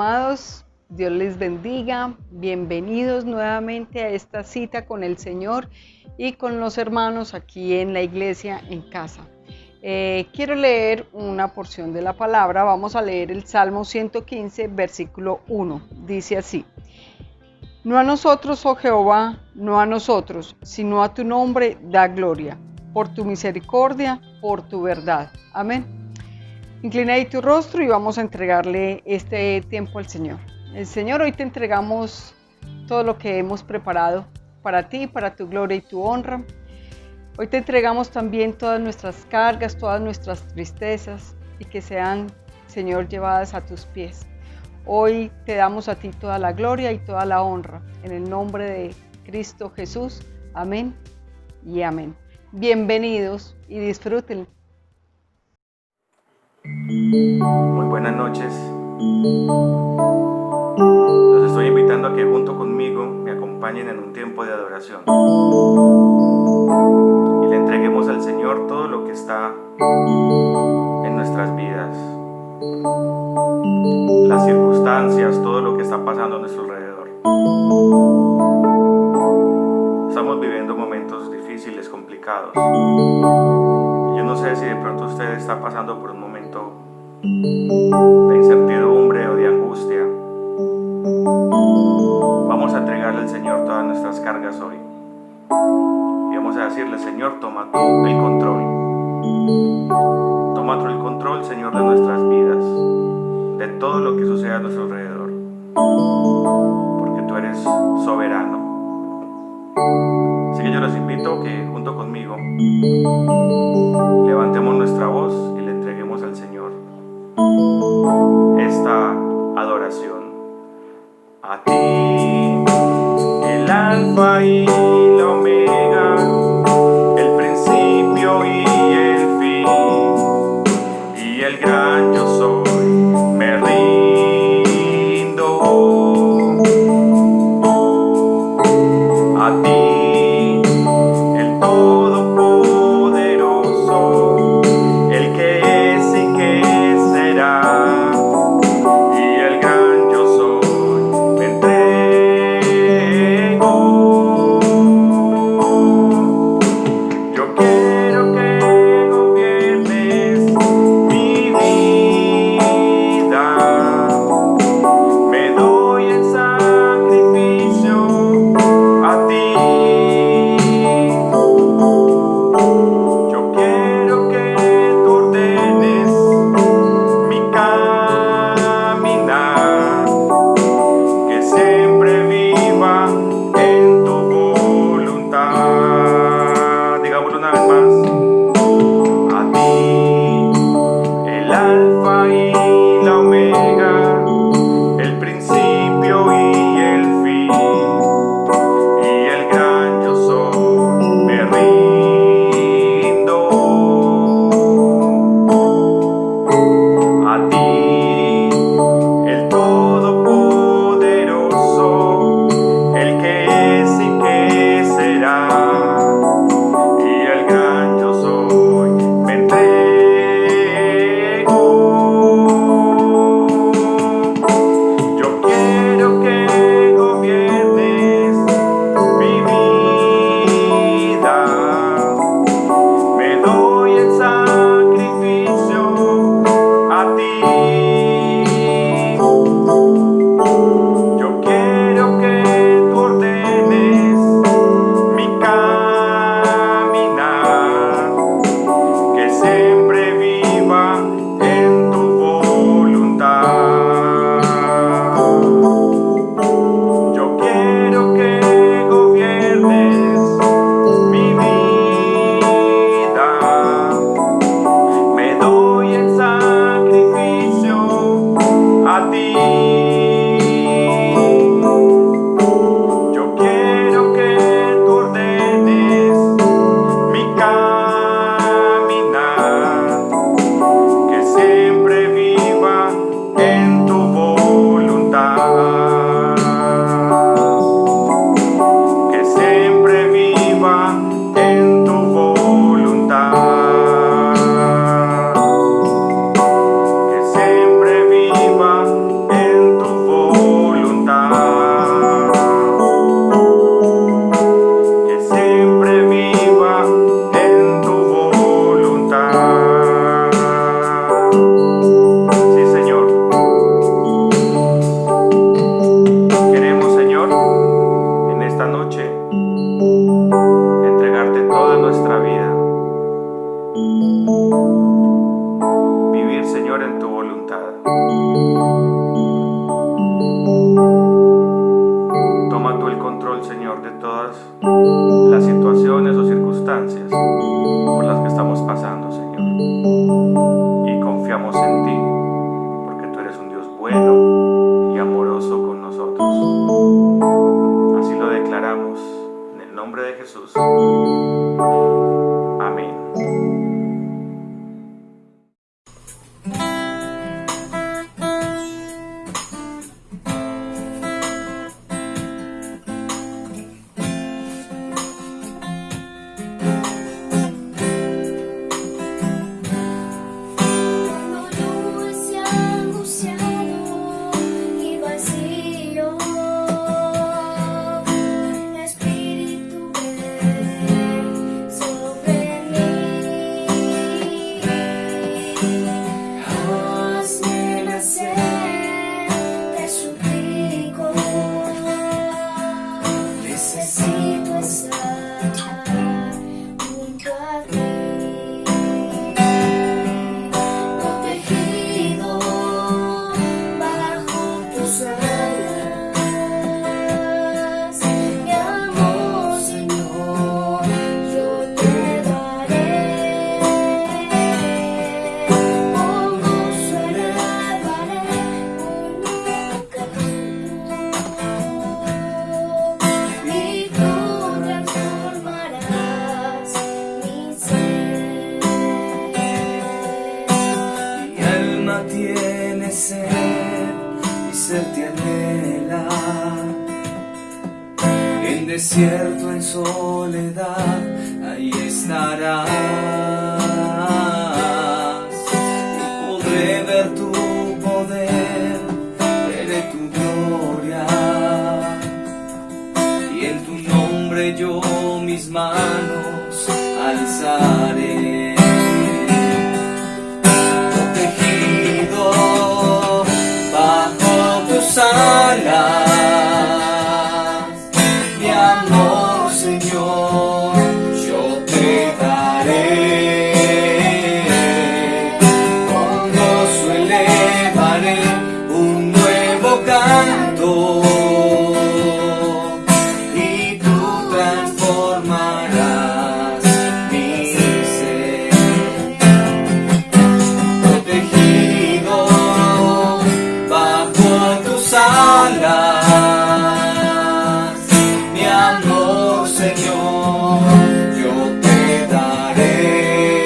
Amados, Dios les bendiga. Bienvenidos nuevamente a esta cita con el Señor y con los hermanos aquí en la iglesia en casa. Quiero leer una porción de la palabra. Vamos a leer el Salmo 115, versículo 1. Dice así: No a nosotros, oh Jehová, no a nosotros, sino a tu nombre da gloria, por tu misericordia, por tu verdad. Amén. Inclina ahí tu rostro y vamos a entregarle este tiempo al Señor. Señor, hoy te entregamos todo lo que hemos preparado para ti, para tu gloria y tu honra. Hoy te entregamos también todas nuestras cargas, todas nuestras tristezas, y que sean, Señor, llevadas a tus pies. Hoy te damos a ti toda la gloria y toda la honra, en el nombre de Cristo Jesús. Amén y amén. Bienvenidos y disfruten. Muy buenas noches. Los estoy invitando a que junto conmigo me acompañen en un tiempo de adoración y le entreguemos al Señor todo lo que está en nuestras vidas, las circunstancias, todo lo que está pasando a nuestro alrededor. Estamos viviendo momentos difíciles, complicados. Yo no sé si de pronto usted está pasando por un momento de incertidumbre o de angustia. Vamos a entregarle al Señor todas nuestras cargas hoy y vamos a decirle: Señor, toma tú el control. Toma tú el control, Señor, de nuestras vidas, de todo lo que sucede a nuestro alrededor, porque tú eres soberano. Así que yo los invito a que junto conmigo levantemos nuestra voz y le entreguemos al Señor esta adoración. A ti, el Alfa y la Omega, el principio y el fin, y el gran yo soy, me rindo. A ti, el Todopoderoso, el que es y que será, y el gran yo soy, me entrego. Yo quiero que gobiernes mi vida, me doy en sacrificio a ti. Yo quiero que tú ordenes mi caminar, que siempre viva en tu voluntad. Digámoslo una vez más. A ti, el Alfa y la Omega, el principio y el fin, y el gran yo soy, me rindo. A ti, el Todopoderoso, el que es y que será, y el gran yo soy, me entrego. Yo quiero que gobiernes mi vida, me doy en sacrificio a ti. Yo quiero que tú ordenes mi caminar, que siempre viva en tu voluntad. Yo quiero que gobiernes mi vida, me doy en sacrificio a ti. Yo quiero que tú ordenes mi caminar, vivir, Señor, en tu voluntad. Toma tú el control, Señor, de todas las situaciones o circunstancias por las que estamos pasando, Señor. Y confiamos en ti, porque tú eres un Dios bueno y amoroso con nosotros. Así lo declaramos en el nombre de Jesús. Amén. Tiene sed y ser te anhela, en desierto, en soledad, ahí estarás, y podré ver tu poder, veré tu gloria, y en tu nombre yo mis manos alzaré. Alas, mi amor, Señor, yo te daré, con gozo elevaré un nuevo canto, y tú transformarás mi ser, protegido bajo tus alas, mi amor, Señor, yo te daré,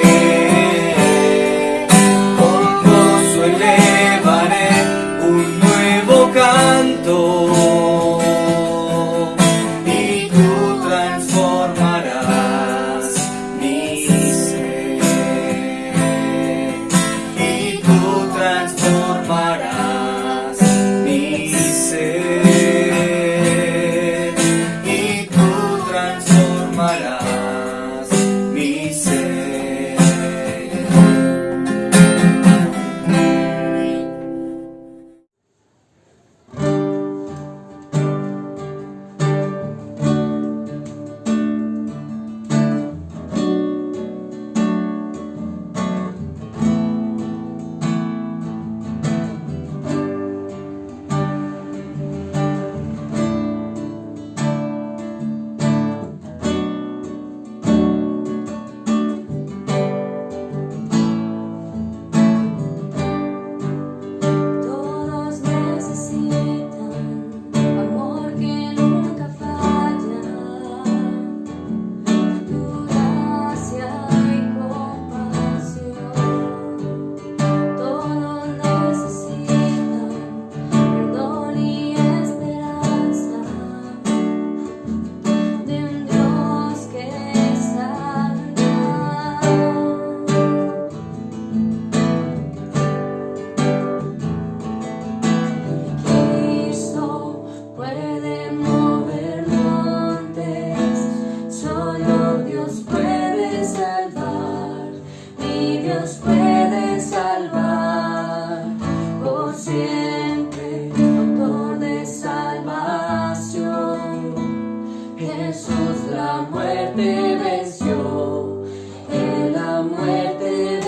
con gozo elevaré un nuevo canto, y tú transformarás mi ser, y tú transformarás mi ser, y tú transformarás mi ser. Todos necesitan amor que nunca falla, tu gracia y compasión. Todos necesitan perdón y esperanza de un Dios que sana. Cristo puede mover montes, solo Dios puede salvar, mi Dios puede salvar, por siempre, autor de salvación. Jesús la muerte venció, en la muerte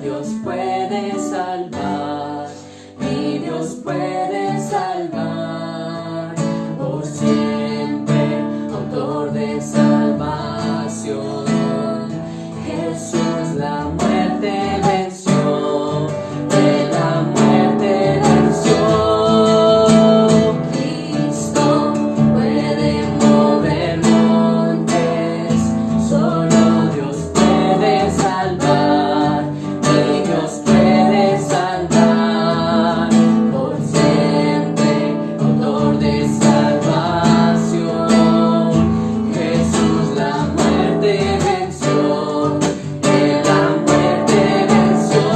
Dios puede salvar, mi Dios puede salvar, por siempre, autor de salvación. Jesús la muerte venció, de la muerte venció. Cristo puede mover montes, solo Dios puede salvar, mi Dios puede salvar, por siempre, autor de salvación. Jesús la muerte venció, de la muerte venció.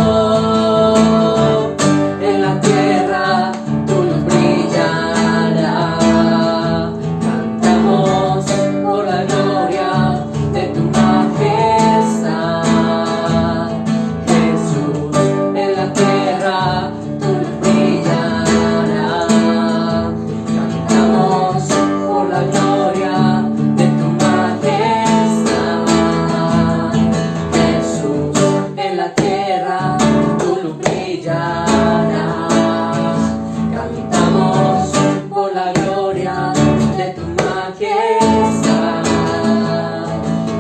En la tierra tu luz brillará, cantamos por la gloria de tu majestad. Jesús, en la tierra tu luz brillará, cantamos por la gloria de tu majestad. Jesús, en la tierra tu luz brillará, cantamos por la gloria de tu majestad.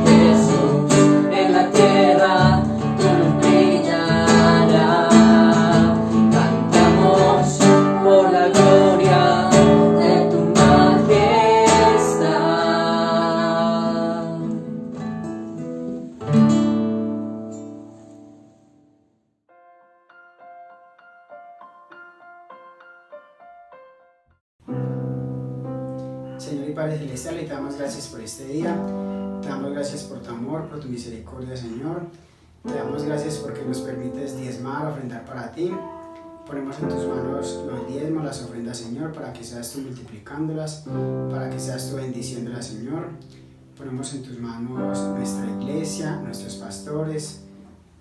Jesús, en la tierra tu luz brillará, cantamos por la gloria de tu majestad. Señor y Padre Celestial, te damos gracias por este día, te damos gracias por tu amor, por tu misericordia, Señor. Te damos gracias porque nos permites diezmar, ofrendar para ti. Ponemos en tus manos los diezmos, las ofrendas, Señor, para que seas tú multiplicándolas, para que seas tú bendiciéndolas, Señor. Ponemos en tus manos nuestra iglesia, nuestros pastores,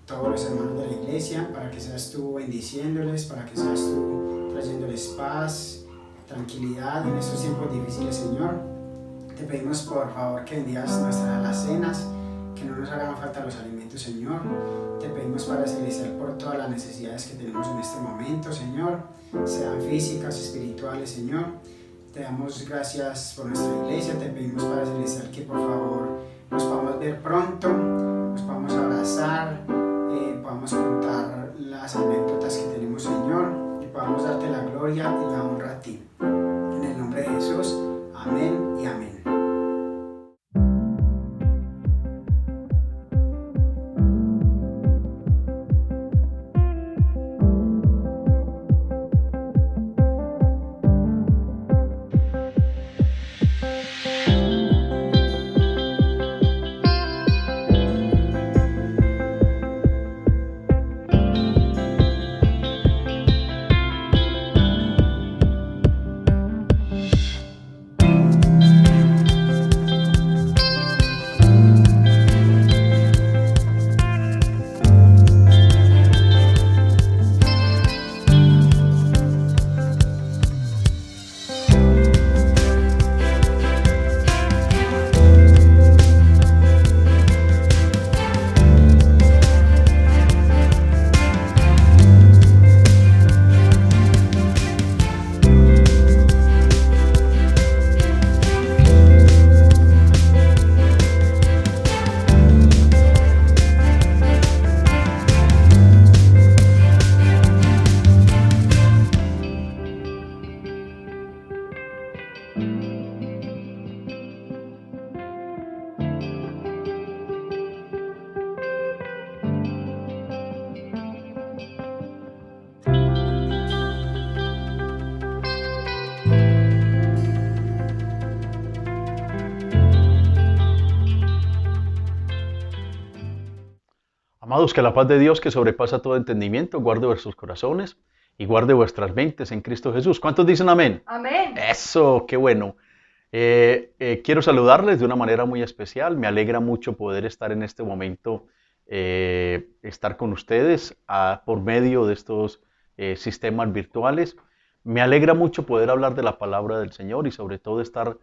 todos los hermanos de la iglesia, para que seas tú bendiciéndoles, para que seas tú trayéndoles paz, tranquilidad en estos tiempos difíciles, Señor. Te pedimos por favor que bendigas nuestras alacenas, que no nos hagan falta los alimentos, Señor. Te pedimos, Padre Celestial, por todas las necesidades que tenemos en este momento, Señor, sean físicas, espirituales, Señor. Te damos gracias por nuestra iglesia. Te pedimos, Padre Celestial, que por favor nos podamos ver pronto, nos podamos abrazar, podamos contar las anécdotas que tenemos, Señor, y podamos darte la gloria y la honra a ti. En el nombre de Jesús, amén y amén. Amados, que la paz de Dios, que sobrepasa todo entendimiento, guarde vuestros corazones y guarde vuestras mentes en Cristo Jesús. ¿Cuántos dicen amén? Amén. Eso, qué bueno. Quiero saludarles de una manera muy especial. Me alegra mucho poder estar en este momento, estar con ustedes por medio de estos sistemas virtuales. Me alegra mucho poder hablar de la palabra del Señor y sobre todo estar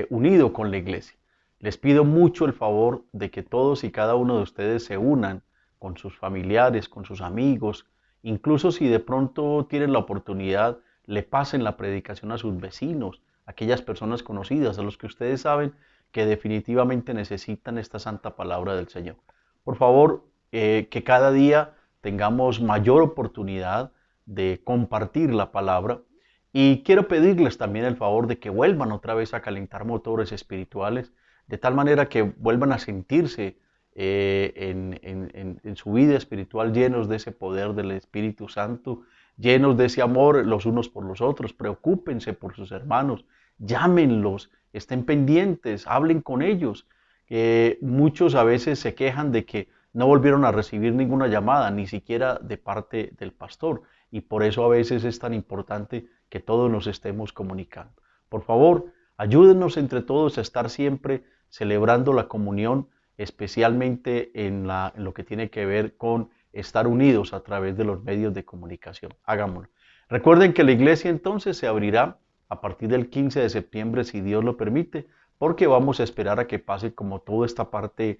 unido con la iglesia. Les pido mucho el favor de que todos y cada uno de ustedes se unan con sus familiares, con sus amigos, incluso si de pronto tienen la oportunidad, le pasen la predicación a sus vecinos, a aquellas personas conocidas, a los que ustedes saben que definitivamente necesitan esta santa palabra del Señor. Por favor, que cada día tengamos mayor oportunidad de compartir la palabra, y quiero pedirles también el favor de que vuelvan otra vez a calentar motores espirituales, de tal manera que vuelvan a sentirse en su vida espiritual llenos de ese poder del Espíritu Santo, llenos de ese amor los unos por los otros. Preocúpense por sus hermanos, llámenlos, estén pendientes, hablen con ellos. Muchos a veces se quejan de que no volvieron a recibir ninguna llamada, ni siquiera de parte del pastor, y por eso a veces es tan importante que todos nos estemos comunicando. Por favor, ayúdenos entre todos a estar siempre celebrando la comunión, especialmente en lo que tiene que ver con estar unidos a través de los medios de comunicación. Hagámoslo. Recuerden que la iglesia entonces se abrirá a partir del 15 de septiembre, si Dios lo permite, porque vamos a esperar a que pase como toda esta parte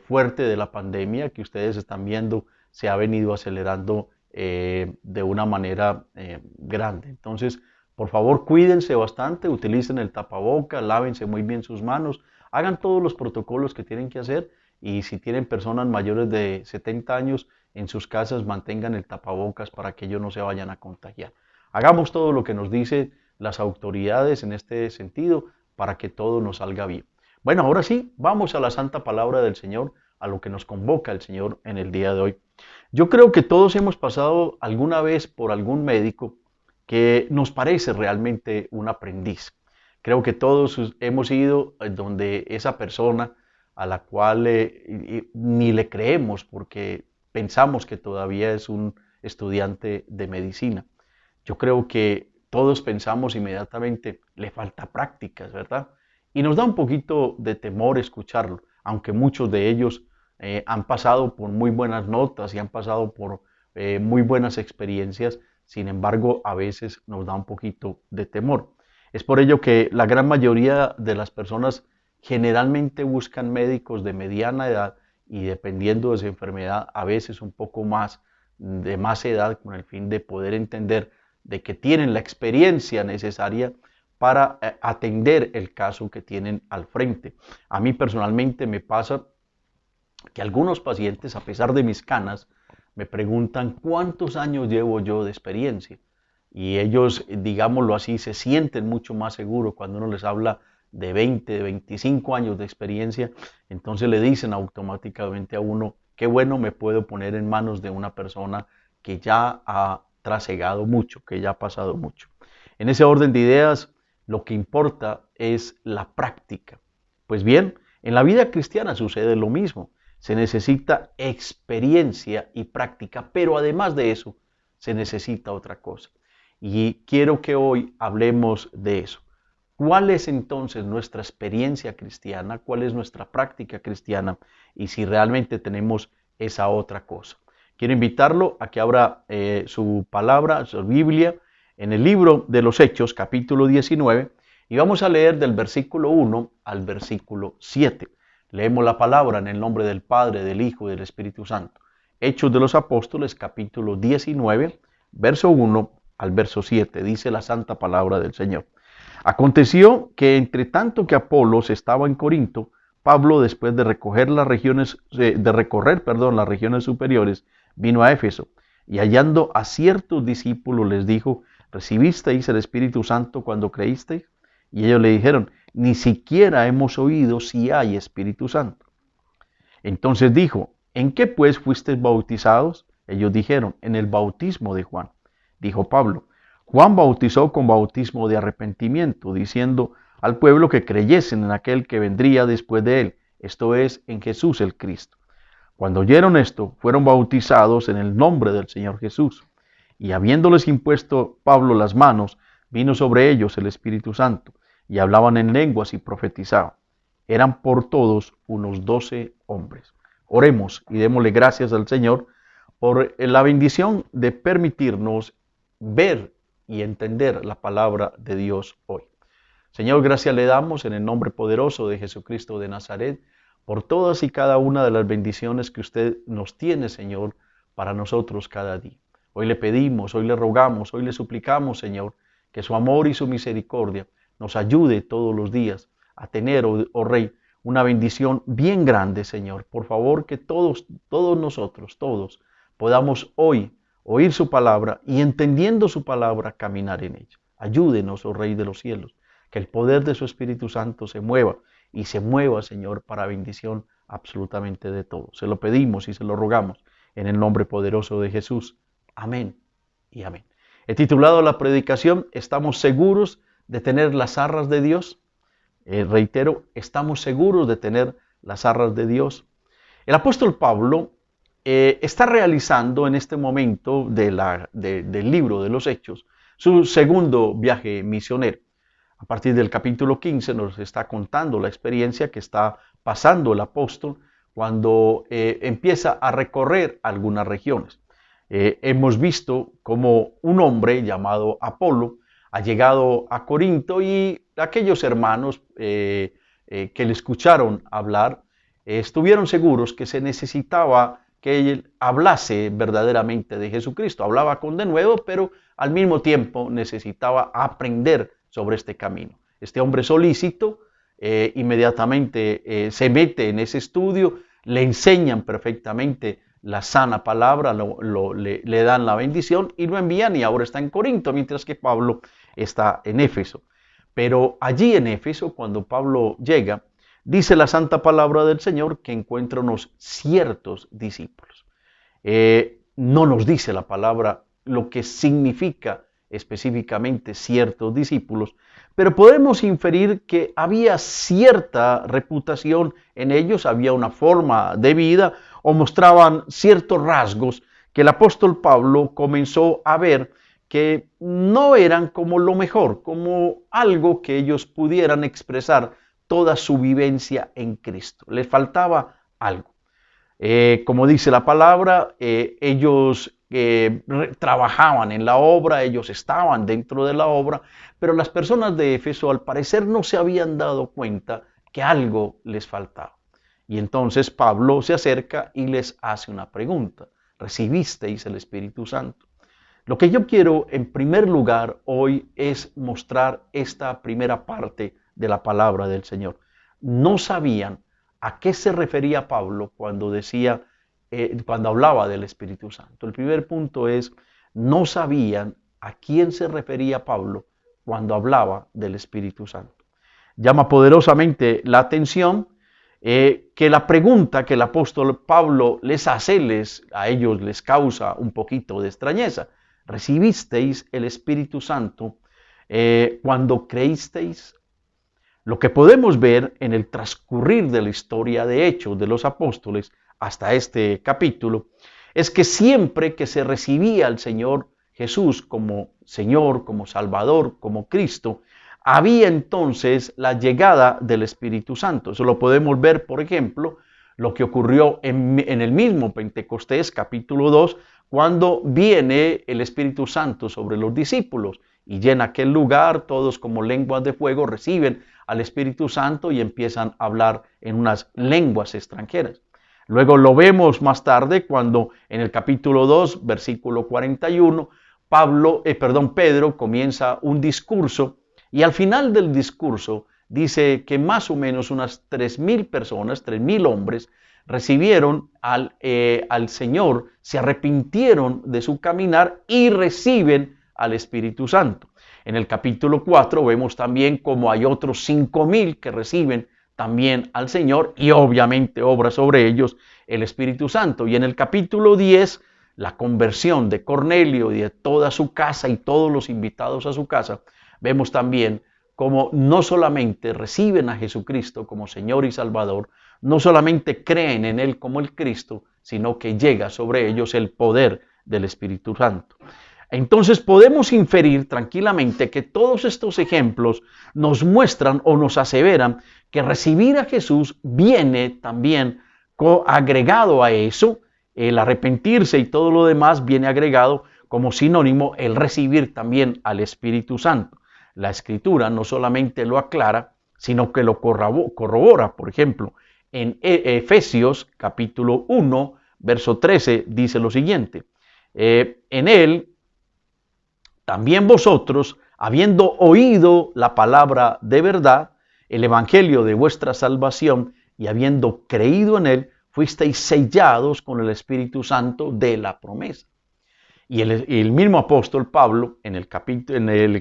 fuerte de la pandemia que ustedes están viendo se ha venido acelerando de una manera grande. Entonces, por favor, cuídense bastante, utilicen el tapaboca, lávense muy bien sus manos, hagan todos los protocolos que tienen que hacer, y si tienen personas mayores de 70 años en sus casas, mantengan el tapabocas para que ellos no se vayan a contagiar. Hagamos todo lo que nos dicen las autoridades en este sentido para que todo nos salga bien. Bueno, ahora sí, vamos a la santa palabra del Señor, a lo que nos convoca el Señor en el día de hoy. Yo creo que todos hemos pasado alguna vez por algún médico que nos parece realmente un aprendiz. Creo que todos hemos ido donde esa persona a la cual ni le creemos porque pensamos que todavía es un estudiante de medicina. Yo creo que todos pensamos inmediatamente, le falta prácticas, ¿verdad? Y nos da un poquito de temor escucharlo, aunque muchos de ellos han pasado por muy buenas notas y han pasado por muy buenas experiencias. Sin embargo, a veces nos da un poquito de temor. Es por ello que la gran mayoría de las personas generalmente buscan médicos de mediana edad y, dependiendo de su enfermedad, a veces un poco más de más edad, con el fin de poder entender de que tienen la experiencia necesaria para atender el caso que tienen al frente. A mí personalmente me pasa que algunos pacientes, a pesar de mis canas, me preguntan cuántos años llevo yo de experiencia. Y ellos, digámoslo así, se sienten mucho más seguros cuando uno les habla de 20, de 25 años de experiencia. Entonces le dicen automáticamente a uno, qué bueno, me puedo poner en manos de una persona que ya ha trasegado mucho, que ya ha pasado mucho. En ese orden de ideas, lo que importa es la práctica. Pues bien, en la vida cristiana sucede lo mismo. Se necesita experiencia y práctica, pero además de eso, se necesita otra cosa. Y quiero que hoy hablemos de eso. ¿Cuál es entonces nuestra experiencia cristiana? ¿Cuál es nuestra práctica cristiana? Y si realmente tenemos esa otra cosa. Quiero invitarlo a que abra su palabra, su Biblia, en el libro de los Hechos, capítulo 19, y vamos a leer del versículo 1 al versículo 7. Leemos la palabra en el nombre del Padre, del Hijo y del Espíritu Santo. Hechos de los Apóstoles, capítulo 19, verso 1 al verso 7, dice la santa palabra del Señor. Aconteció que entre tanto que Apolos estaba en Corinto, Pablo, después de recorrer las regiones superiores, vino a Éfeso, y hallando a ciertos discípulos les dijo, ¿recibisteis el Espíritu Santo cuando creísteis? Y ellos le dijeron, ni siquiera hemos oído si hay Espíritu Santo. Entonces dijo, ¿en qué pues fuisteis bautizados? Ellos dijeron, en el bautismo de Juan. Dijo Pablo, Juan bautizó con bautismo de arrepentimiento, diciendo al pueblo que creyesen en aquel que vendría después de él, esto es, en Jesús el Cristo. Cuando oyeron esto, fueron bautizados en el nombre del Señor Jesús. Y habiéndoles impuesto Pablo las manos, vino sobre ellos el Espíritu Santo, y hablaban en lenguas y profetizaban. Eran por todos unos 12 hombres. Oremos y démosle gracias al Señor por la bendición de permitirnos ver y entender la palabra de Dios hoy. Señor, gracias le damos en el nombre poderoso de Jesucristo de Nazaret por todas y cada una de las bendiciones que usted nos tiene, Señor, para nosotros cada día. Hoy le pedimos, hoy le rogamos, hoy le suplicamos, Señor, que su amor y su misericordia nos ayude todos los días a tener, oh Rey, una bendición bien grande, Señor. Por favor, que todos nosotros, todos, podamos hoy oír su palabra y entendiendo su palabra, caminar en ella. Ayúdenos, oh Rey de los cielos, que el poder de su Espíritu Santo se mueva y se mueva, Señor, para bendición absolutamente de todos. Se lo pedimos y se lo rogamos en el nombre poderoso de Jesús. Amén y amén. He titulado la predicación, ¿estamos seguros de tener las arras de Dios? Reitero, ¿estamos seguros de tener las arras de Dios? El apóstol Pablo está realizando en este momento del libro de los Hechos su segundo viaje misionero. A partir del capítulo 15 nos está contando la experiencia que está pasando el apóstol cuando empieza a recorrer algunas regiones. Hemos visto cómo un hombre llamado Apolo ha llegado a Corinto y aquellos hermanos que le escucharon hablar estuvieron seguros que se necesitaba que él hablase verdaderamente de Jesucristo. Hablaba con denuedo, pero al mismo tiempo necesitaba aprender sobre este camino. Este hombre solícito inmediatamente se mete en ese estudio, le enseñan perfectamente la sana palabra, le dan la bendición y lo envían y ahora está en Corinto, mientras que Pablo está en Éfeso. Pero allí en Éfeso, cuando Pablo llega, dice la santa palabra del Señor que encuentra unos ciertos discípulos. No nos dice la palabra lo que significa específicamente ciertos discípulos, pero podemos inferir que había cierta reputación en ellos, había una forma de vida o mostraban ciertos rasgos que el apóstol Pablo comenzó a ver que no eran como lo mejor, como algo que ellos pudieran expresar toda su vivencia en Cristo. Les faltaba algo. Como dice la palabra, ellos trabajaban en la obra, ellos estaban dentro de la obra, pero las personas de Éfeso al parecer no se habían dado cuenta que algo les faltaba. Y entonces Pablo se acerca y les hace una pregunta. ¿Recibisteis el Espíritu Santo? Lo que yo quiero en primer lugar hoy es mostrar esta primera parte de la palabra del Señor. No sabían a qué se refería Pablo cuando decía, cuando hablaba del Espíritu Santo. El primer punto es, no sabían a quién se refería Pablo cuando hablaba del Espíritu Santo. Llama poderosamente la atención que la pregunta que el apóstol Pablo les hace, a ellos les causa un poquito de extrañeza. ¿Recibisteis el Espíritu Santo cuando creísteis? Lo que podemos ver en el transcurrir de la historia de Hechos de los Apóstoles hasta este capítulo es que siempre que se recibía al Señor Jesús como Señor, como Salvador, como Cristo, había entonces la llegada del Espíritu Santo. Eso lo podemos ver, por ejemplo, lo que ocurrió en el mismo Pentecostés, capítulo 2, cuando viene el Espíritu Santo sobre los discípulos y llena aquel lugar, todos como lenguas de fuego reciben al Espíritu Santo y empiezan a hablar en unas lenguas extranjeras. Luego lo vemos más tarde cuando en el capítulo 2, versículo 41, Pedro comienza un discurso y al final del discurso dice que más o menos unas 3,000 personas, 3,000 hombres, recibieron al Señor, se arrepintieron de su caminar y reciben al Espíritu Santo. En el capítulo 4 vemos también como hay otros 5,000 que reciben también al Señor y obviamente obra sobre ellos el Espíritu Santo. Y en el capítulo 10, la conversión de Cornelio y de toda su casa y todos los invitados a su casa, vemos también como no solamente reciben a Jesucristo como Señor y Salvador, no solamente creen en Él como el Cristo, sino que llega sobre ellos el poder del Espíritu Santo. Entonces podemos inferir tranquilamente que todos estos ejemplos nos muestran o nos aseveran que recibir a Jesús viene también agregado a eso, el arrepentirse y todo lo demás viene agregado como sinónimo el recibir también al Espíritu Santo. La Escritura no solamente lo aclara, sino que lo corrobora. Por ejemplo, en Efesios capítulo 1, verso 13, dice lo siguiente. En él también vosotros, habiendo oído la palabra de verdad, el evangelio de vuestra salvación, y habiendo creído en él, fuisteis sellados con el Espíritu Santo de la promesa. Y el mismo apóstol Pablo, en el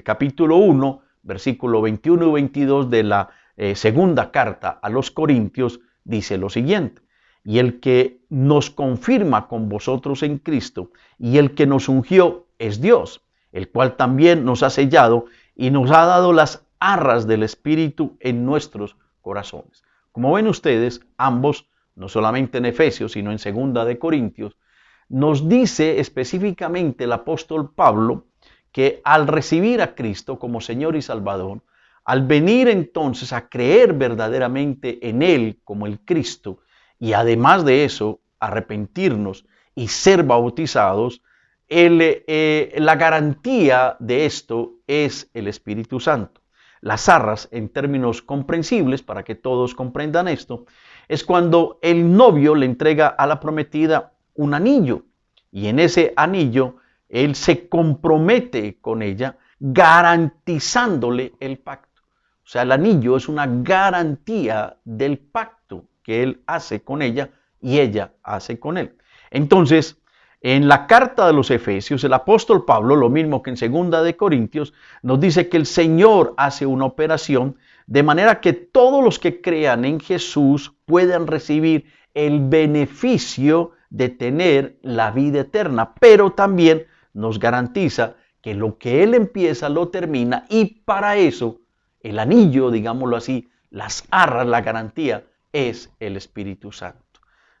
capítulo 1, versículo 21 y 22 de la segunda carta a los Corintios, dice lo siguiente: y el que nos confirma con vosotros en Cristo, y el que nos ungió es Dios, el cual también nos ha sellado y nos ha dado las arras del Espíritu en nuestros corazones. Como ven ustedes, ambos, no solamente en Efesios, sino en segunda de Corintios, nos dice específicamente el apóstol Pablo que al recibir a Cristo como Señor y Salvador, al venir entonces a creer verdaderamente en Él como el Cristo, y además de eso, arrepentirnos y ser bautizados, la garantía de esto es el Espíritu Santo. Las arras, en términos comprensibles, para que todos comprendan esto, es cuando el novio le entrega a la prometida un anillo, y en ese anillo él se compromete con ella, garantizándole el pacto. O sea, el anillo es una garantía del pacto que él hace con ella y ella hace con él. Entonces, en la carta de los Efesios, el apóstol Pablo, lo mismo que en segunda de Corintios, nos dice que el Señor hace una operación de manera que todos los que crean en Jesús puedan recibir el beneficio de tener la vida eterna, pero también nos garantiza que lo que Él empieza lo termina, y para eso el anillo, digámoslo así, las arras, la garantía, es el Espíritu Santo.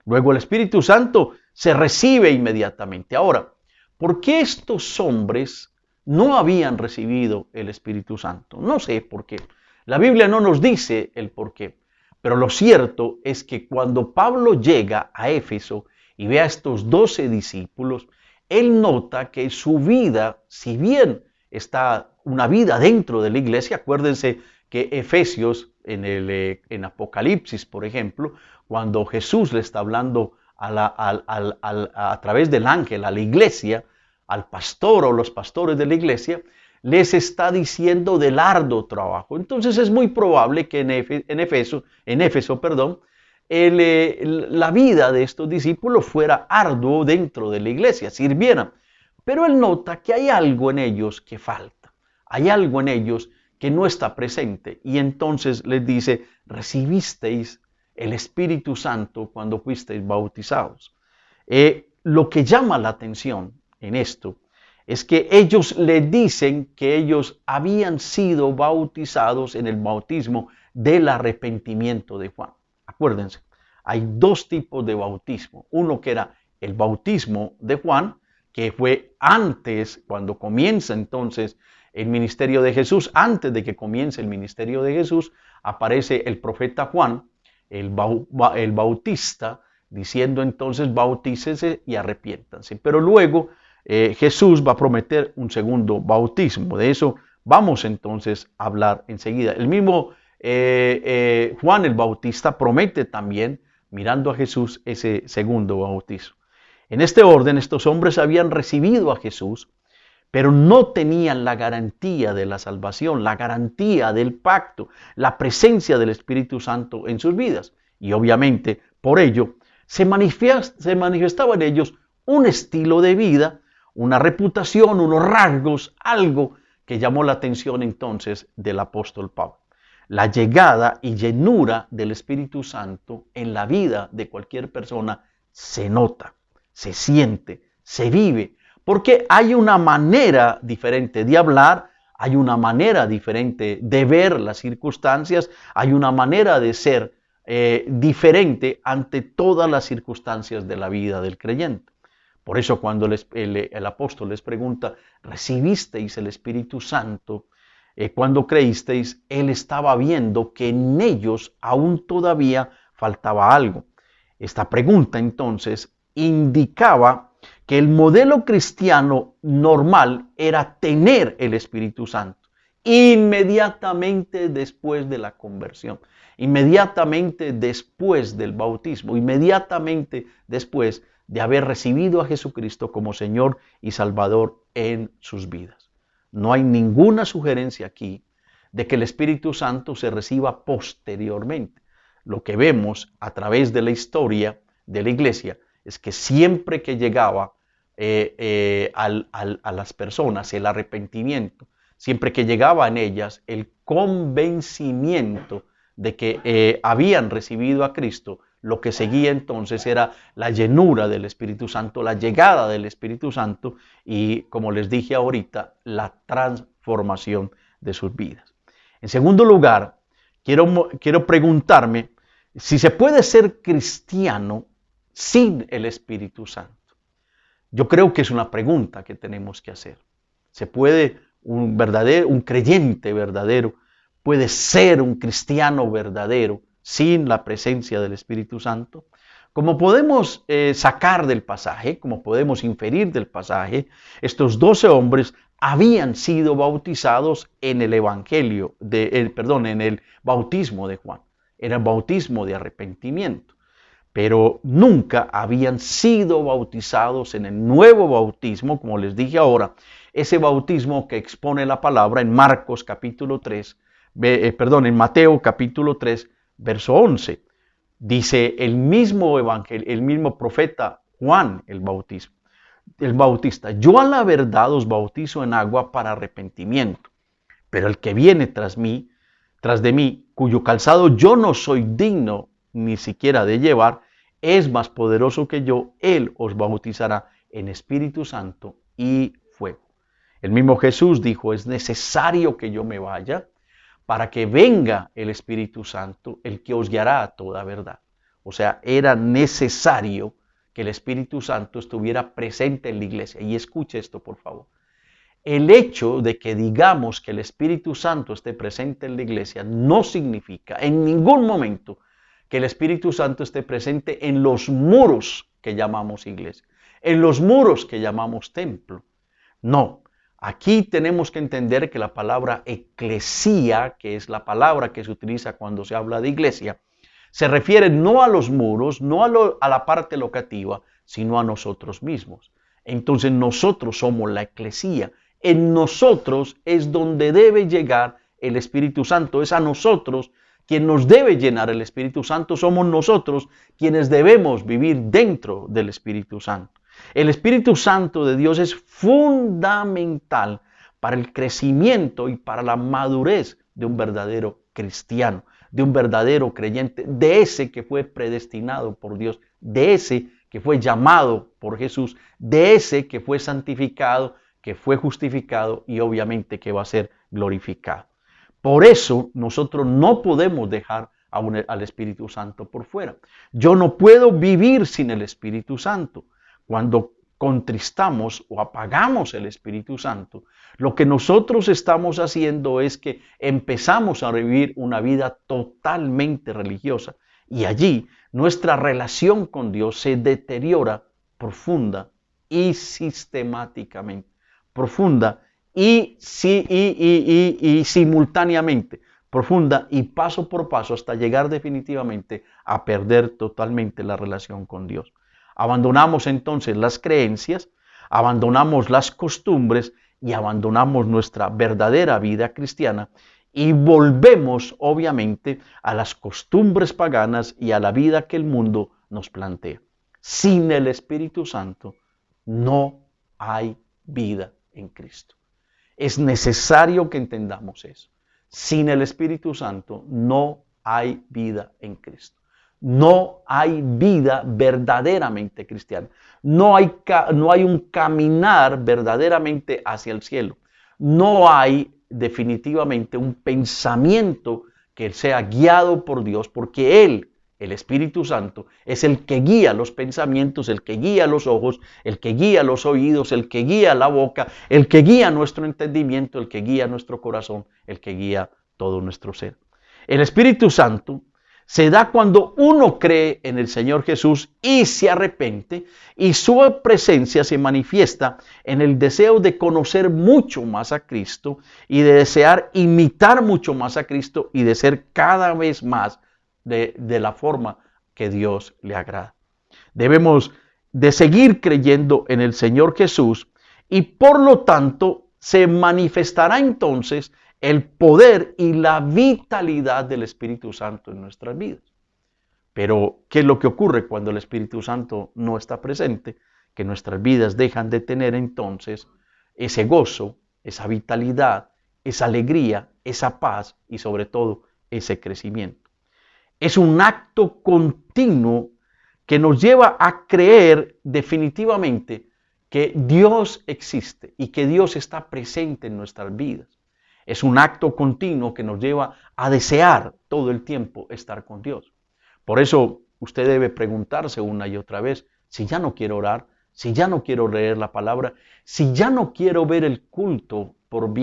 Luego el Espíritu Santo se recibe inmediatamente. Ahora, ¿por qué estos hombres no habían recibido el Espíritu Santo? No sé por qué. La Biblia no nos dice el por qué. Pero lo cierto es que cuando Pablo llega a Éfeso y ve a estos 12 discípulos, él nota que su vida, si bien está una vida dentro de la iglesia, acuérdense que Efesios, en Apocalipsis, por ejemplo, cuando Jesús le está hablando a través del ángel a la iglesia, al pastor o los pastores de la iglesia, les está diciendo del arduo trabajo. Entonces es muy probable que en Éfeso, la vida de estos discípulos fuera arduo dentro de la iglesia, sirvieran. Pero él nota que hay algo en ellos que falta, hay algo en ellos que no está presente, y entonces les dice: recibisteis el Espíritu Santo cuando fuisteis bautizados. Lo que llama la atención en esto es que ellos le dicen que ellos habían sido bautizados en el bautismo del arrepentimiento de Juan. Acuérdense, hay dos tipos de bautismo. Uno que era el bautismo de Juan, que fue antes, cuando comienza entonces el ministerio de Jesús. Antes de que comience el ministerio de Jesús, aparece el profeta Juan, el bautista, diciendo entonces: bautícese y arrepiéntanse. Pero luego Jesús va a prometer un segundo bautismo. De eso vamos entonces a hablar enseguida. El mismo Juan el Bautista promete también, mirando a Jesús, ese segundo bautismo. En este orden, estos hombres habían recibido a Jesús, pero no tenían la garantía de la salvación, la garantía del pacto, la presencia del Espíritu Santo en sus vidas. Y obviamente, por ello, se manifestaba en ellos un estilo de vida, una reputación, unos rasgos, algo que llamó la atención entonces del apóstol Pablo. La llegada y llenura del Espíritu Santo en la vida de cualquier persona se nota, se siente, se vive, porque hay una manera diferente de hablar, hay una manera diferente de ver las circunstancias, hay una manera de ser diferente ante todas las circunstancias de la vida del creyente. Por eso cuando el apóstol les pregunta: ¿recibisteis el Espíritu Santo cuando creísteis? Él estaba viendo que en ellos aún todavía faltaba algo. Esta pregunta entonces indicaba que el modelo cristiano normal era tener el Espíritu Santo, inmediatamente después de la conversión, inmediatamente después del bautismo, inmediatamente después de haber recibido a Jesucristo como Señor y Salvador en sus vidas. No hay ninguna sugerencia aquí de que el Espíritu Santo se reciba posteriormente. Lo que vemos a través de la historia de la iglesia es que siempre que llegaba a las personas el arrepentimiento, siempre que llegaba en ellas el convencimiento de que habían recibido a Cristo, lo que seguía entonces era la llenura del Espíritu Santo, la llegada del Espíritu Santo y, como les dije ahorita, la transformación de sus vidas. En segundo lugar, quiero preguntarme si se puede ser cristiano sin el Espíritu Santo. Yo creo que es una pregunta que tenemos que hacer. ¿Se puede un creyente verdadero, puede ser un cristiano verdadero sin la presencia del Espíritu Santo? Como podemos sacar del pasaje, como podemos inferir del pasaje, estos 12 hombres habían sido bautizados en el en el bautismo de Juan. Era el bautismo de arrepentimiento. Pero nunca habían sido bautizados en el nuevo bautismo, como les dije ahora, ese bautismo que expone la palabra en Marcos capítulo 3, en Mateo capítulo 3, verso 11. Dice el mismo profeta Juan el Bautista, yo a la verdad os bautizo en agua para arrepentimiento, pero el que viene tras de mí, cuyo calzado yo no soy digno ni siquiera de llevar, es más poderoso que yo, él os bautizará en Espíritu Santo y fuego. El mismo Jesús dijo, es necesario que yo me vaya para que venga el Espíritu Santo, el que os guiará a toda verdad. O sea, era necesario que el Espíritu Santo estuviera presente en la iglesia. Y escuche esto, por favor. El hecho de que digamos que el Espíritu Santo esté presente en la iglesia no significa en ningún momento que el Espíritu Santo esté presente en los muros que llamamos iglesia, en los muros que llamamos templo. No, aquí tenemos que entender que la palabra eclesía, que es la palabra que se utiliza cuando se habla de iglesia, se refiere no a los muros, no a la parte locativa, sino a nosotros mismos. Entonces nosotros somos la eclesía. En nosotros es donde debe llegar el Espíritu Santo. Es a nosotros quien nos debe llenar el Espíritu Santo. Somos nosotros quienes debemos vivir dentro del Espíritu Santo. El Espíritu Santo de Dios es fundamental para el crecimiento y para la madurez de un verdadero cristiano, de un verdadero creyente, de ese que fue predestinado por Dios, de ese que fue llamado por Jesús, de ese que fue santificado, que fue justificado y obviamente que va a ser glorificado. Por eso nosotros no podemos dejar al Espíritu Santo por fuera. Yo no puedo vivir sin el Espíritu Santo. Cuando contristamos o apagamos el Espíritu Santo, lo que nosotros estamos haciendo es que empezamos a vivir una vida totalmente religiosa y allí nuestra relación con Dios se deteriora profunda y sistemáticamente, profunda y simultáneamente, profunda y paso por paso hasta llegar definitivamente a perder totalmente la relación con Dios. Abandonamos entonces las creencias, abandonamos las costumbres y abandonamos nuestra verdadera vida cristiana y volvemos obviamente a las costumbres paganas y a la vida que el mundo nos plantea. Sin el Espíritu Santo no hay vida en Cristo. Es necesario que entendamos eso. Sin el Espíritu Santo no hay vida en Cristo. No hay vida verdaderamente cristiana. No hay un caminar verdaderamente hacia el cielo. No hay definitivamente un pensamiento que sea guiado por Dios, porque Él, el Espíritu Santo, es el que guía los pensamientos, el que guía los ojos, el que guía los oídos, el que guía la boca, el que guía nuestro entendimiento, el que guía nuestro corazón, el que guía todo nuestro ser. El Espíritu Santo se da cuando uno cree en el Señor Jesús y se arrepiente, y su presencia se manifiesta en el deseo de conocer mucho más a Cristo y de desear imitar mucho más a Cristo y de ser cada vez más de la forma que Dios le agrada. Debemos de seguir creyendo en el Señor Jesús y por lo tanto se manifestará entonces el poder y la vitalidad del Espíritu Santo en nuestras vidas. Pero, ¿qué es lo que ocurre cuando el Espíritu Santo no está presente? Que nuestras vidas dejan de tener entonces ese gozo, esa vitalidad, esa alegría, esa paz y sobre todo ese crecimiento. Es un acto continuo que nos lleva a creer definitivamente que Dios existe y que Dios está presente en nuestras vidas. Es un acto continuo que nos lleva a desear todo el tiempo estar con Dios. Por eso usted debe preguntarse una y otra vez, si ya no quiero orar, si ya no quiero leer la palabra, si ya no quiero ver el culto por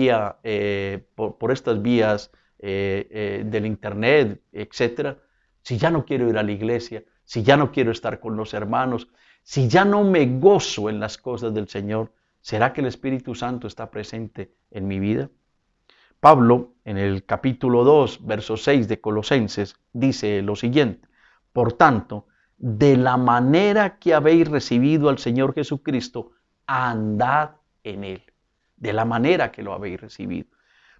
estas vías del internet, etcétera, si ya no quiero ir a la iglesia, si ya no quiero estar con los hermanos, si ya no me gozo en las cosas del Señor, ¿será que el Espíritu Santo está presente en mi vida? Pablo, en el capítulo 2, verso 6 de Colosenses, dice lo siguiente: por tanto, de la manera que habéis recibido al Señor Jesucristo, andad en Él. De la manera que lo habéis recibido.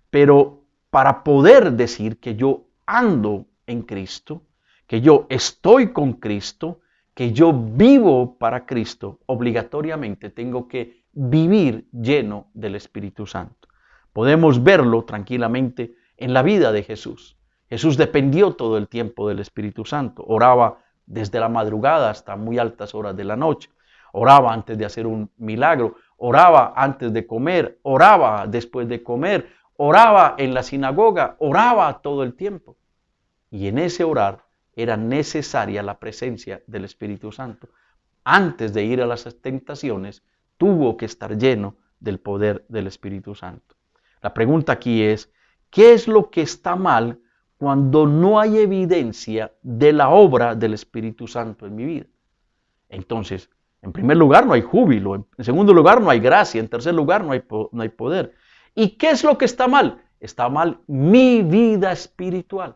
Pero para poder decir que yo ando en Cristo, que yo estoy con Cristo, que yo vivo para Cristo, obligatoriamente tengo que vivir lleno del Espíritu Santo. Podemos verlo tranquilamente en la vida de Jesús. Jesús dependió todo el tiempo del Espíritu Santo. Oraba desde la madrugada hasta muy altas horas de la noche. Oraba antes de hacer un milagro. Oraba antes de comer. Oraba después de comer. Oraba en la sinagoga. Oraba todo el tiempo. Y en ese orar era necesaria la presencia del Espíritu Santo. Antes de ir a las tentaciones, tuvo que estar lleno del poder del Espíritu Santo. La pregunta aquí es, ¿qué es lo que está mal cuando no hay evidencia de la obra del Espíritu Santo en mi vida? Entonces, en primer lugar no hay júbilo, en segundo lugar no hay gracia, en tercer lugar no hay poder. ¿Y qué es lo que está mal? Está mal mi vida espiritual.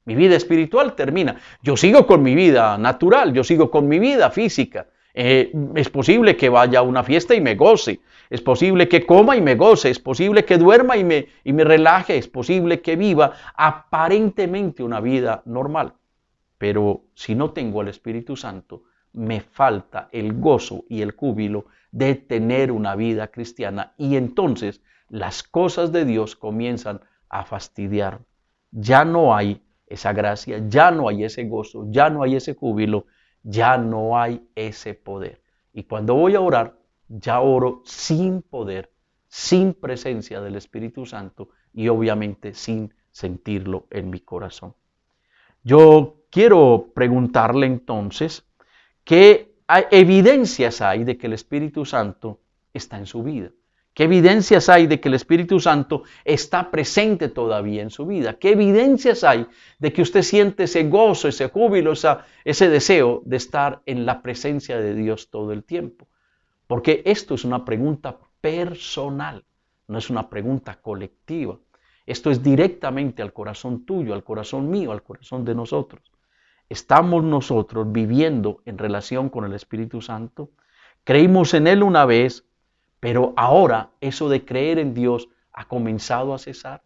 Mi vida espiritual termina. Yo sigo con mi vida natural, yo sigo con mi vida física. Es posible que vaya a una fiesta y me goce. Es posible que coma y me goce. Es posible que duerma y me relaje. Es posible que viva aparentemente una vida normal. Pero si no tengo al Espíritu Santo, me falta el gozo y el júbilo de tener una vida cristiana. Y entonces las cosas de Dios comienzan a fastidiar. Ya no hay esa gracia, ya no hay ese gozo, ya no hay ese júbilo, ya no hay ese poder. Y cuando voy a orar, ya oro sin poder, sin presencia del Espíritu Santo y obviamente sin sentirlo en mi corazón. Yo quiero preguntarle entonces, ¿qué evidencias hay de que el Espíritu Santo está en su vida? ¿Qué evidencias hay de que el Espíritu Santo está presente todavía en su vida? ¿Qué evidencias hay de que usted siente ese gozo, ese júbilo, ese deseo de estar en la presencia de Dios todo el tiempo? Porque esto es una pregunta personal, no es una pregunta colectiva. Esto es directamente al corazón tuyo, al corazón mío, al corazón de nosotros. ¿Estamos nosotros viviendo en relación con el Espíritu Santo? ¿Creímos en Él una vez? Pero ahora eso de creer en Dios ha comenzado a cesar.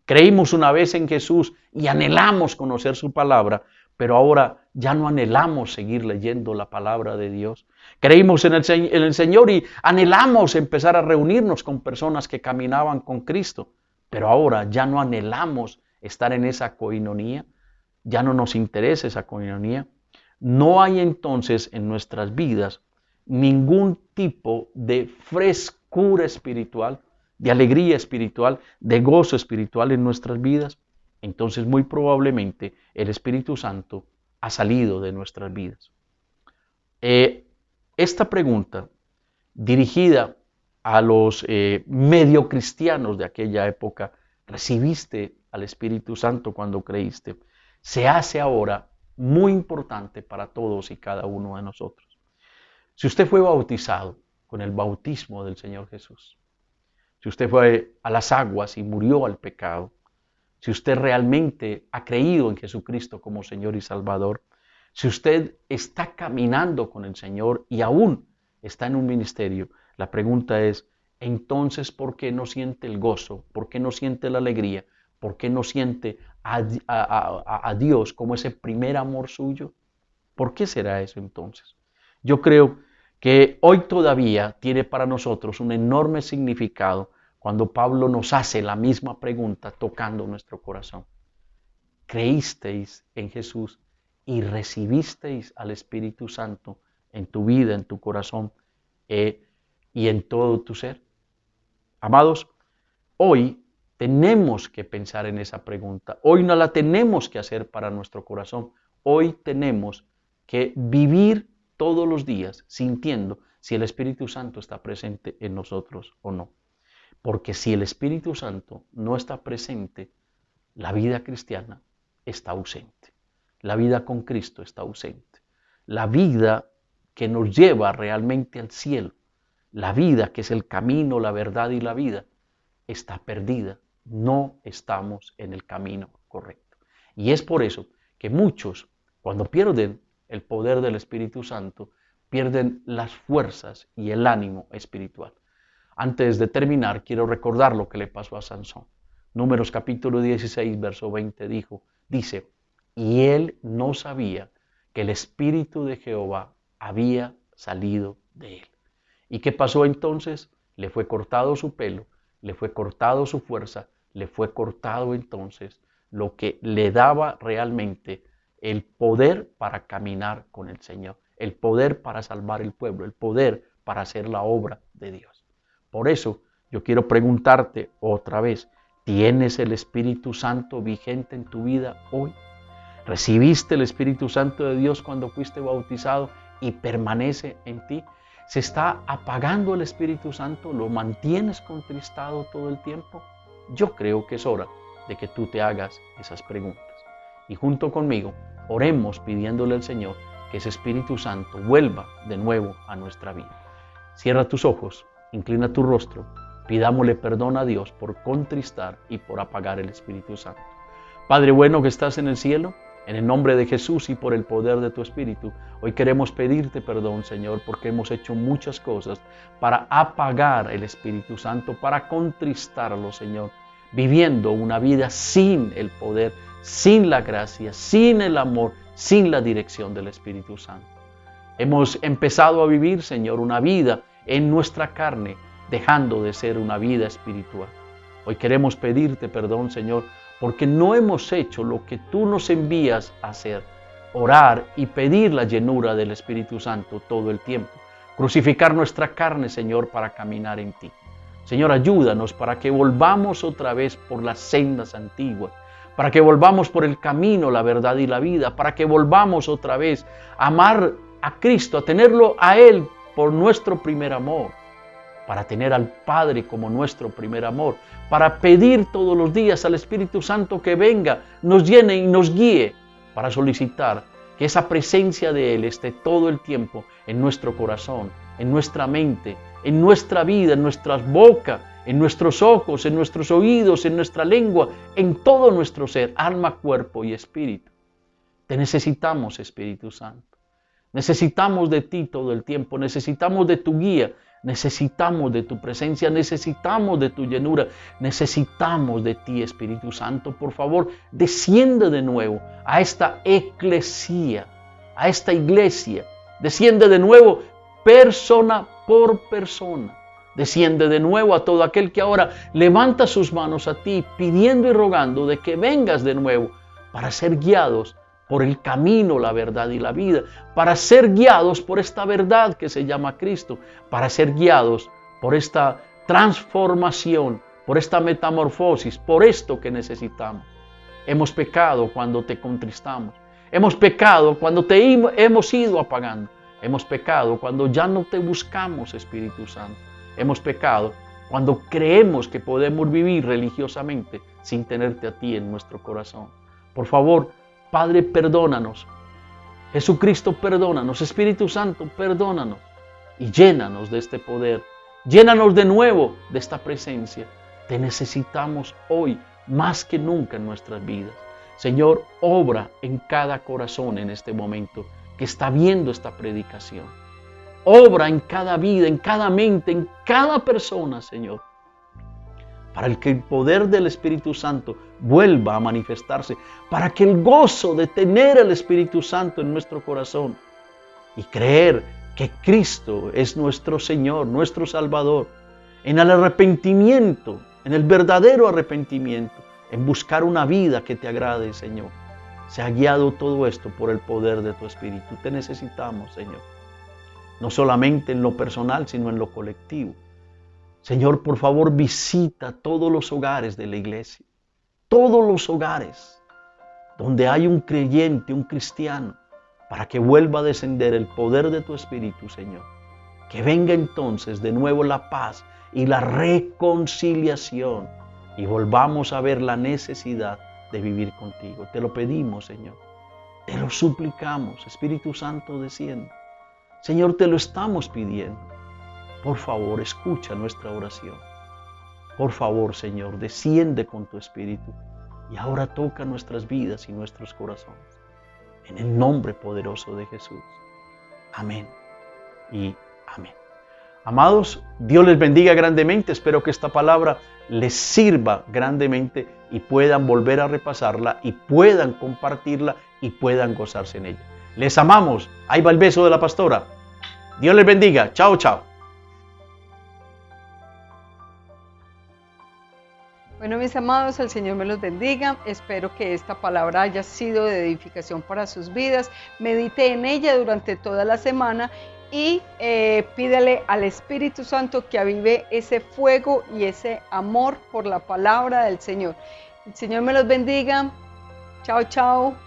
Creímos una vez en Jesús y anhelamos conocer su palabra, pero ahora ya no anhelamos seguir leyendo la palabra de Dios. Creímos en el Señor y anhelamos empezar a reunirnos con personas que caminaban con Cristo, pero ahora ya no anhelamos estar en esa coinonía, ya no nos interesa esa coinonía. No hay entonces en nuestras vidas ningún tipo de frescura espiritual, de alegría espiritual, de gozo espiritual en nuestras vidas. Entonces muy probablemente el Espíritu Santo ha salido de nuestras vidas. Esta pregunta dirigida a los medio cristianos de aquella época, ¿recibiste al Espíritu Santo cuando creíste? se hace ahora muy importante para todos y cada uno de nosotros. Si usted fue bautizado con el bautismo del Señor Jesús, si usted fue a las aguas y murió al pecado, si usted realmente ha creído en Jesucristo como Señor y Salvador, si usted está caminando con el Señor y aún está en un ministerio, la pregunta es, entonces, ¿por qué no siente el gozo? ¿Por qué no siente la alegría? ¿Por qué no siente a Dios como ese primer amor suyo? ¿Por qué será eso entonces? Yo creo que hoy todavía tiene para nosotros un enorme significado cuando Pablo nos hace la misma pregunta tocando nuestro corazón. ¿Creísteis en Jesús y recibisteis al Espíritu Santo en tu vida, en tu corazón y en todo tu ser? Amados, hoy tenemos que pensar en esa pregunta. Hoy no la tenemos que hacer para nuestro corazón. Hoy tenemos que vivir todos los días sintiendo si el Espíritu Santo está presente en nosotros o no. Porque si el Espíritu Santo no está presente, la vida cristiana está ausente. La vida con Cristo está ausente. La vida que nos lleva realmente al cielo, la vida que es el camino, la verdad y la vida, está perdida. No estamos en el camino correcto. Y es por eso que muchos, cuando pierden el poder del Espíritu Santo, pierden las fuerzas y el ánimo espiritual. Antes de terminar, quiero recordar lo que le pasó a Sansón. Números capítulo 16, verso 20 dice, y él no sabía que el Espíritu de Jehová había salido de él. ¿Y qué pasó entonces? Le fue cortado su pelo, le fue cortado su fuerza, le fue cortado entonces lo que le daba realmente el poder para caminar con el Señor, el poder para salvar el pueblo, el poder para hacer la obra de Dios. Por eso yo quiero preguntarte otra vez, ¿tienes el Espíritu Santo vigente en tu vida hoy? ¿Recibiste el Espíritu Santo de Dios cuando fuiste bautizado y permanece en ti? ¿Se está apagando el Espíritu Santo? ¿Lo mantienes contristado todo el tiempo? Yo creo que es hora de que tú te hagas esas preguntas. Y junto conmigo, oremos pidiéndole al Señor que ese Espíritu Santo vuelva de nuevo a nuestra vida. Cierra tus ojos, inclina tu rostro, pidámosle perdón a Dios por contristar y por apagar el Espíritu Santo. Padre bueno que estás en el cielo, en el nombre de Jesús y por el poder de tu Espíritu, hoy queremos pedirte perdón, Señor, porque hemos hecho muchas cosas para apagar el Espíritu Santo, para contristarlo, Señor, viviendo una vida sin el poder, sin la gracia, sin el amor, sin la dirección del Espíritu Santo. Hemos empezado a vivir, Señor, una vida en nuestra carne, dejando de ser una vida espiritual. Hoy queremos pedirte perdón, Señor, porque no hemos hecho lo que tú nos envías a hacer, orar y pedir la llenura del Espíritu Santo todo el tiempo, crucificar nuestra carne, Señor, para caminar en ti. Señor, ayúdanos para que volvamos otra vez por las sendas antiguas, para que volvamos por el camino, la verdad y la vida, para que volvamos otra vez a amar a Cristo, a tenerlo a Él por nuestro primer amor, para tener al Padre como nuestro primer amor, para pedir todos los días al Espíritu Santo que venga, nos llene y nos guíe, para solicitar que esa presencia de Él esté todo el tiempo en nuestro corazón, en nuestra mente, en nuestra vida, en nuestras bocas, en nuestros ojos, en nuestros oídos, en nuestra lengua, en todo nuestro ser, alma, cuerpo y espíritu. Te necesitamos, Espíritu Santo. Necesitamos de ti todo el tiempo, necesitamos de tu guía, necesitamos de tu presencia, necesitamos de tu llenura, necesitamos de ti, Espíritu Santo. Por favor, desciende de nuevo a esta eclesía, a esta iglesia. Desciende de nuevo persona por persona. Desciende de nuevo a todo aquel que ahora levanta sus manos a ti, pidiendo y rogando de que vengas de nuevo para ser guiados por el camino, la verdad y la vida, para ser guiados por esta verdad que se llama Cristo, para ser guiados por esta transformación, por esta metamorfosis, por esto que necesitamos. Hemos pecado cuando te contristamos, hemos pecado cuando te hemos ido apagando, hemos pecado cuando ya no te buscamos, Espíritu Santo, hemos pecado cuando creemos que podemos vivir religiosamente sin tenerte a ti en nuestro corazón. Por favor, Padre, perdónanos. Jesucristo, perdónanos. Espíritu Santo, perdónanos. Y llénanos de este poder. Llénanos de nuevo de esta presencia. Te necesitamos hoy más que nunca en nuestras vidas. Señor, obra en cada corazón en este momento que está viendo esta predicación. Obra en cada vida, en cada mente, en cada persona, Señor. Para que el poder del Espíritu Santo vuelva a manifestarse. Para que el gozo de tener el Espíritu Santo en nuestro corazón y creer que Cristo es nuestro Señor, nuestro Salvador. En el arrepentimiento, en el verdadero arrepentimiento, en buscar una vida que te agrade, Señor. Se ha guiado todo esto por el poder de tu Espíritu. Te necesitamos, Señor. No solamente en lo personal, sino en lo colectivo. Señor, por favor, visita todos los hogares de la iglesia. Todos los hogares donde hay un creyente, un cristiano, para que vuelva a descender el poder de tu Espíritu, Señor. Que venga entonces de nuevo la paz y la reconciliación y volvamos a ver la necesidad de vivir contigo. Te lo pedimos, Señor. Te lo suplicamos. Espíritu Santo, desciende. Señor, te lo estamos pidiendo. Por favor, escucha nuestra oración. Por favor, Señor, desciende con tu Espíritu y ahora toca nuestras vidas y nuestros corazones. En el nombre poderoso de Jesús. Amén y amén. Amados, Dios les bendiga grandemente. Espero que esta palabra les sirva grandemente y puedan volver a repasarla y puedan compartirla y puedan gozarse en ella. Les amamos. Ahí va el beso de la pastora. Dios les bendiga. Chao, chao. Bueno, mis amados, el Señor me los bendiga. Espero que esta palabra haya sido de edificación para sus vidas. Medite en ella durante toda la semana y pídale al Espíritu Santo que avive ese fuego y ese amor por la palabra del Señor. El Señor me los bendiga. Chao, chao.